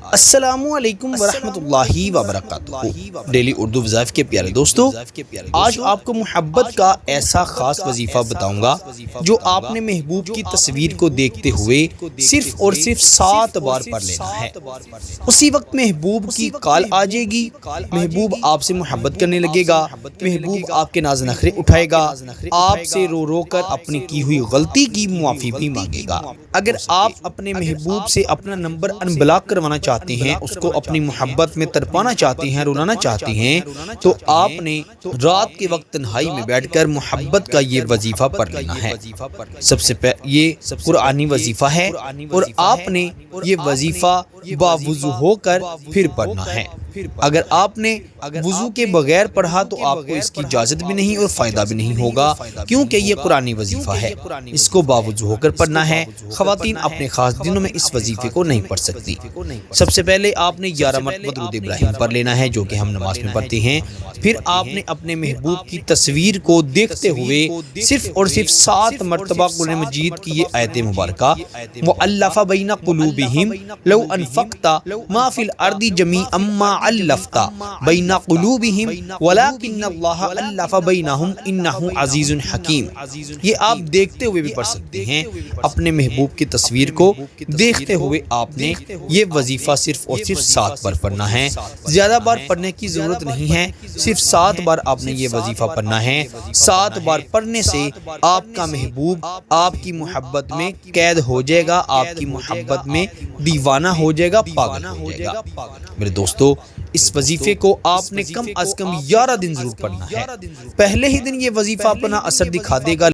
السلام علیکم ورحمۃ اللہ وبرکاتہ۔ ڈیلی اردو وظائف کے پیارے دوستو، آج آپ کو محبت کا ایسا خاص وظیفہ بتاؤں گا جو آپ نے محبوب کی تصویر کو دیکھتے ہوئے صرف اور صرف 7 بار پڑھ لینا ہے۔ اسی وقت محبوب کی کال آ جائے گی، محبوب آپ سے محبت کرنے لگے گا، محبوب آپ کے ناز نخرے اٹھائے گا، آپ سے رو رو کر اپنی کی ہوئی غلطی کی معافی بھی مانگے گا۔ اگر آپ اپنے محبوب سے اپنا نمبر ان بلاک کروانا چاہتے ہیں، اس کو اپنی محبت میں تڑپانا چاہتے ہیں، رلانا چاہتے ہیں، تو آپ نے رات کے وقت تنہائی میں بیٹھ کر محبت کا یہ وظیفہ پڑھ لینا ہے۔ سب سے پہلے یہ قرآنی وظیفہ ہے اور آپ نے یہ وظیفہ باوضو ہو کر پھر پڑھنا ہے۔ اگر آپ نے وضو کے بغیر پڑھا تو آپ کو اس کی اجازت بھی نہیں اور فائدہ بھی نہیں ہوگا، کیونکہ یہ قرآنی وظیفہ ہے، اس کو باوضو ہو کر پڑھنا ہے۔ خواتین اپنے خاص دنوں میں اس وظیفے کو نہیں پڑھ سکتی۔ سب سے پہلے آپ نے 11 مرتبہ درود ابراہیم پڑھ لینا ہے، جو کہ ہم نماز میں پڑھتے ہیں۔ پھر آپ نے اپنے محبوب کی تصویر کو دیکھتے ہوئے صرف اور صرف 7 مرتبہ قرآن مجید کی یہ آیت مبارکہ وَأَلَّفَ بَيْنَ قُلُوبِهِمْ لَوْ أَنفَقْتَ مَا فِي الْأَرْضِ جَمِيعًا مَا أَلَّفْتَ بَيْنَ قُلُوبِهِمْ وَلَكِنَّ اللَّهَ أَلَّفَ بَيْنَهُمْ إِنَّهُ عَزِيزٌ حَكِيمٌ۔ یہ آپ دیکھتے ہوئے بھی پڑھ سکتے ہیں۔ اپنے محبوب کی تصویر کو دیکھتے ہوئے آپ نے یہ وظیفہ صرف اور صرف 7 بار پڑھنا ہے، زیادہ بار پڑھنے کی ضرورت نہیں ہے، صرف 7 بار آپ نے یہ وظیفہ پڑھنا ہے۔ 7 بار پڑھنے سے آپ کا محبوب آپ کی محبت میں قید ہو جائے گا، آپ کی محبت میں دیوانہ ہو جائے گا، پاگل ہو جائے گا۔ میرے دوستو، اس وظیفے کو آپ نے کم از کم 11 دن ضرور پڑھنا ہے۔ پہلے ہی دن یہ وظیفہ اپنا اثر دکھا دے گا۔